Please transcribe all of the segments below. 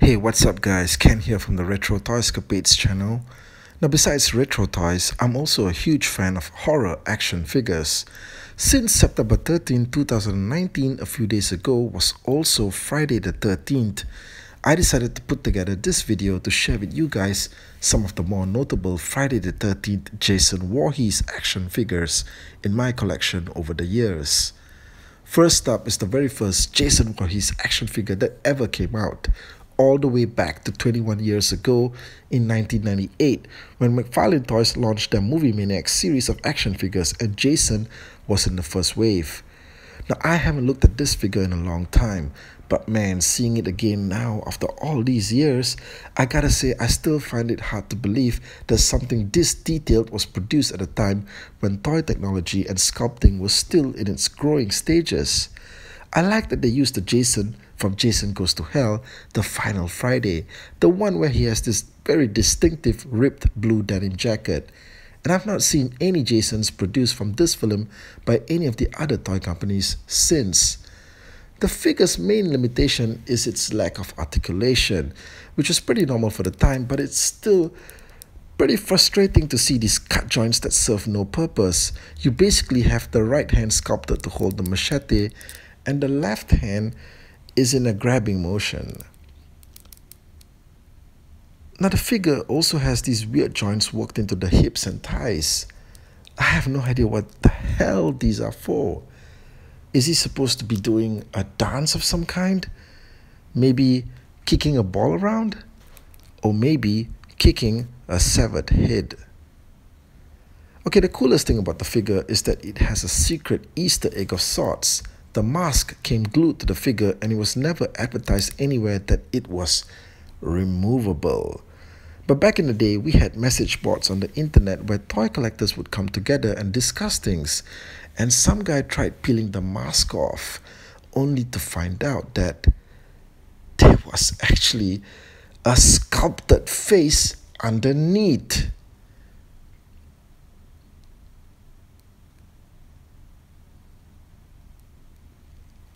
Hey, what's up guys? Ken here from the Retro Toyscapades channel. Now besides retro toys, I'm also a huge fan of horror action figures. Since September 13, 2019, a few days ago, was also Friday the 13th, I decided to put together this video to share with you guys some of the more notable Friday the 13th Jason Vorhees action figures in my collection over the years. First up is the very first Jason Vorhees action figure that ever came out, all the way back to 21 years ago in 1998 when McFarlane Toys launched their Movie Maniacs series of action figures and Jason was in the first wave. Now I haven't looked at this figure in a long time, but man, seeing it again now after all these years, I gotta say I still find it hard to believe that something this detailed was produced at a time when toy technology and sculpting was still in its growing stages. I like that they used the Jason from Jason Goes to Hell, the final Friday, the one where he has this very distinctive ripped blue denim jacket. And I've not seen any Jasons produced from this film by any of the other toy companies since. The figure's main limitation is its lack of articulation, which was pretty normal for the time, but it's still pretty frustrating to see these cut joints that serve no purpose. You basically have the right hand sculpted to hold the machete, and the left hand is in a grabbing motion. Now the figure also has these weird joints worked into the hips and thighs. I have no idea what the hell these are for. Is he supposed to be doing a dance of some kind? Maybe kicking a ball around? Or maybe kicking a severed head? Okay, the coolest thing about the figure is that it has a secret Easter egg of sorts. The mask came glued to the figure and it was never advertised anywhere that it was removable. But back in the day, we had message boards on the internet where toy collectors would come together and discuss things. And some guy tried peeling the mask off, only to find out that there was actually a sculpted face underneath.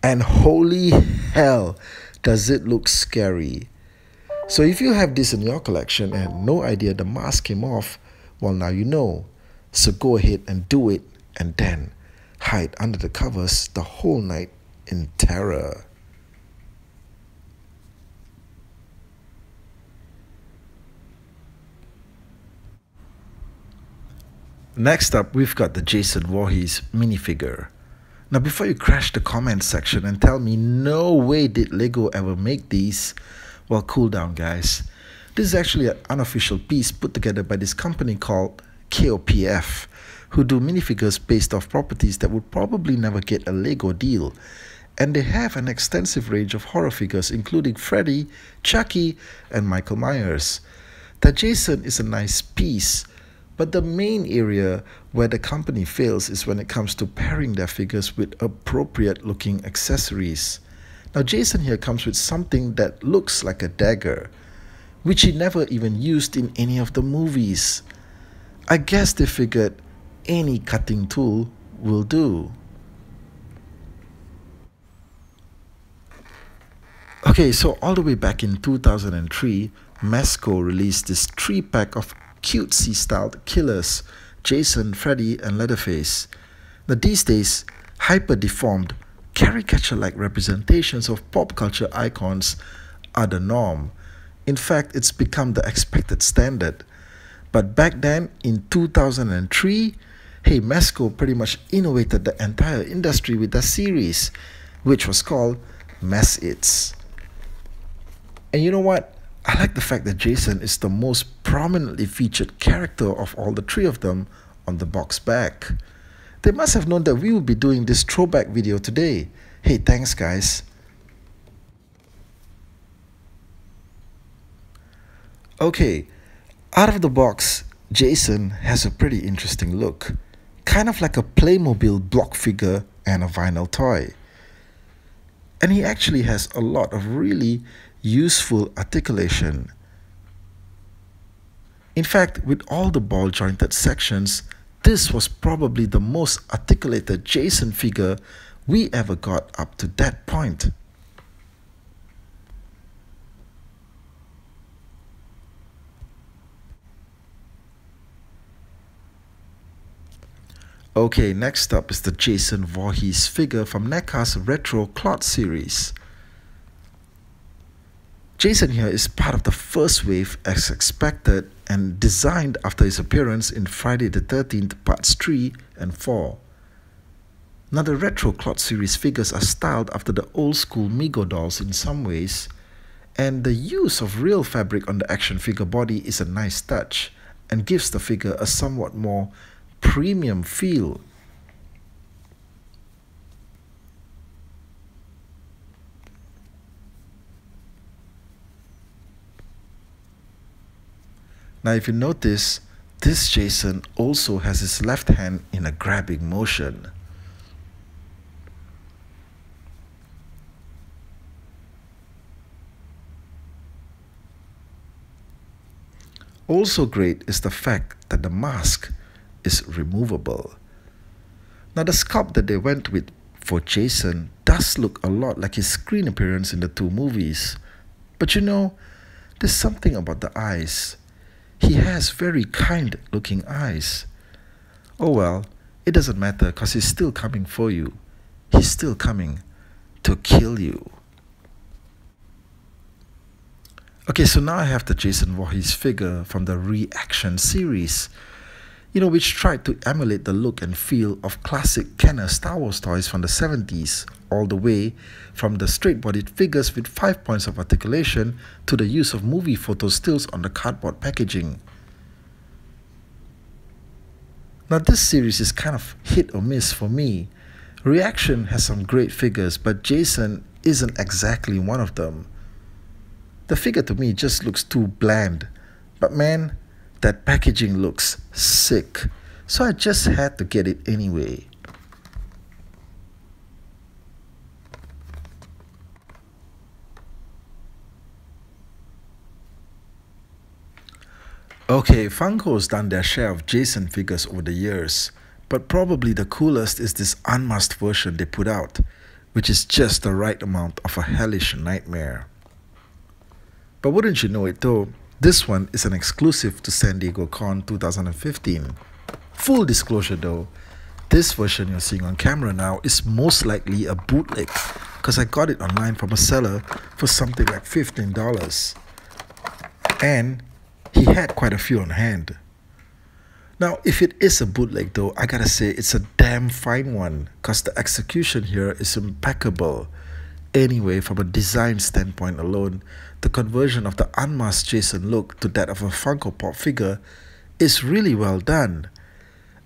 And holy hell, does it look scary. So if you have this in your collection and had no idea the mask came off, well now you know. So go ahead and do it and then hide under the covers the whole night in terror. Next up, we've got the Jason Vorhees minifigure. Now before you crash the comment section and tell me no way did Lego ever make these, well, cool down guys. This is actually an unofficial piece put together by this company called KOPF, who do minifigures based off properties that would probably never get a Lego deal. And they have an extensive range of horror figures including Freddy, Chucky, and Michael Myers. The Jason is a nice piece, but the main area where the company fails is when it comes to pairing their figures with appropriate looking accessories. Now Jason here comes with something that looks like a dagger, which he never even used in any of the movies. I guess they figured any cutting tool will do. Okay, so all the way back in 2003, Mezco released this 3-pack of cutesy styled killers, Jason, Freddy, and Leatherface. Now these days, hyper deformed, caricature-like representations of pop culture icons are the norm. In fact, it's become the expected standard. But back then, in 2003, hey, Mezco pretty much innovated the entire industry with their series, which was called Mess-Its. And you know what? I like the fact that Jason is the most prominently featured character of all the three of them on the box back. They must have known that we would be doing this throwback video today. Hey, thanks guys. Okay, out of the box, Jason has a pretty interesting look. Kind of like a Playmobil block figure and a vinyl toy. And he actually has a lot of really useful articulation. In fact, with all the ball jointed sections, this was probably the most articulated Jason figure we ever got up to that point. Okay, next up is the Jason Vorhees figure from Neca's Retro Cloth series. Jason here is part of the first wave as expected and designed after his appearance in Friday the 13th Parts 3 and 4. Now the Retro Cloth series figures are styled after the old school Mego dolls in some ways, and the use of real fabric on the action figure body is a nice touch and gives the figure a somewhat more premium feel. Now if you notice, this Jason also has his left hand in a grabbing motion. Also great is the fact that the mask is removable. Now the sculpt that they went with for Jason does look a lot like his screen appearance in the two movies. But you know, there's something about the eyes. He has very kind looking eyes. Oh well, it doesn't matter because he's still coming for you. He's still coming to kill you. Okay, so now I have the Jason Voorhees figure from the Reaction series, which tried to emulate the look and feel of classic Kenner Star Wars toys from the 70s, all the way from the straight-bodied figures with 5 points of articulation to the use of movie photo stills on the cardboard packaging. Now this series is kind of hit or miss for me. Reaction has some great figures, but Jason isn't exactly one of them. The figure to me just looks too bland, but man, that packaging looks sick, so I just had to get it anyway. Okay, Funko's done their share of Jason figures over the years, but probably the coolest is this unmasked version they put out, which is just the right amount of a hellish nightmare. But wouldn't you know it though, this one is an exclusive to San Diego Con 2015. Full disclosure though, this version you're seeing on camera now is most likely a bootleg, because I got it online from a seller for something like $15. And he had quite a few on hand. Now, if it is a bootleg though, I gotta say it's a damn fine one, because the execution here is impeccable. Anyway, from a design standpoint alone, the conversion of the unmasked Jason look to that of a Funko Pop figure is really well done.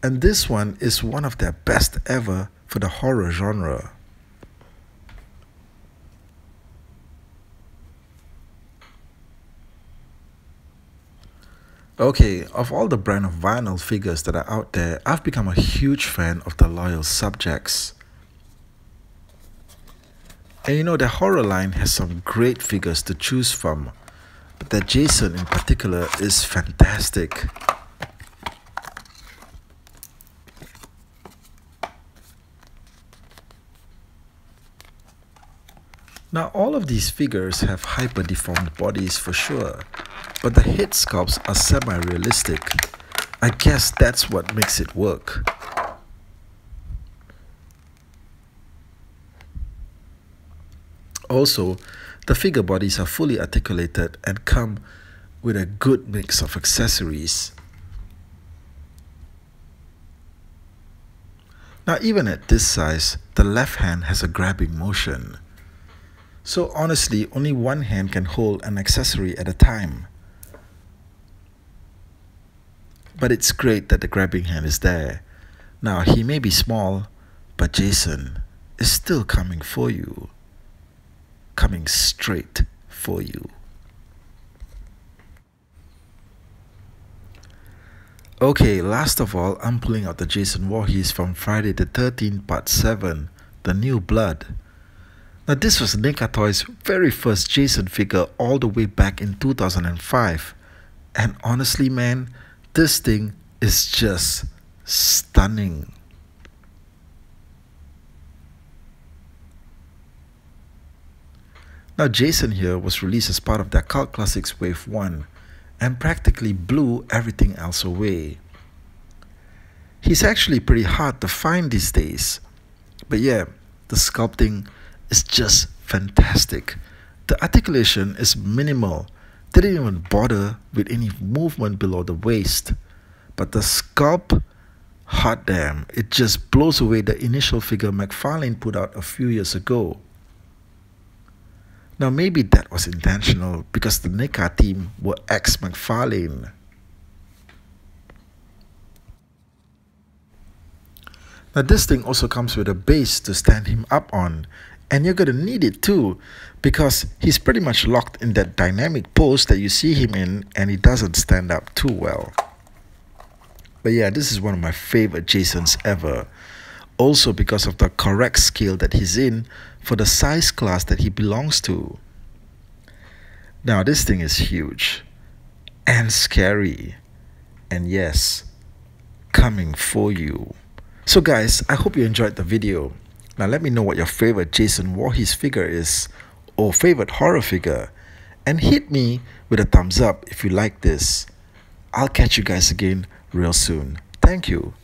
And this one is one of their best ever for the horror genre. Okay, of all the brand of vinyl figures that are out there, I've become a huge fan of the Loyal Subjects. And the horror line has some great figures to choose from, but that Jason in particular is fantastic. Now all of these figures have hyper deformed bodies for sure, but the head sculpts are semi-realistic. I guess that's what makes it work. Also, the figure bodies are fully articulated and come with a good mix of accessories. Now even at this size, the left hand has a grabbing motion. So honestly, only one hand can hold an accessory at a time. But it's great that the grabbing hand is there. Now he may be small, but Jason is still coming for you. Coming straight for you. Okay, last of all, I'm pulling out the Jason Voorhees from Friday the 13th Part 7, The New Blood. Now this was Neca Toys' very first Jason figure all the way back in 2005. And honestly man, this thing is just stunning. Now Jason here was released as part of their Cult Classics Wave 1 and practically blew everything else away. He's actually pretty hard to find these days. But yeah, the sculpting is just fantastic. The articulation is minimal. They didn't even bother with any movement below the waist. But the sculpt, hot damn, it just blows away the initial figure McFarlane put out a few years ago. Now maybe that was intentional because the Neca team were ex-McFarlane. Now this thing also comes with a base to stand him up on, and you're gonna need it too because he's pretty much locked in that dynamic pose that you see him in, and he doesn't stand up too well. But yeah, this is one of my favorite Jasons ever. Also because of the correct scale that he's in for the size class that he belongs to. Now this thing is huge and scary, and yes, coming for you. So guys, I hope you enjoyed the video. Now let me know what your favorite Jason Voorhees figure is, or favorite horror figure, and hit me with a thumbs up if you like this. I'll catch you guys again real soon. Thank you.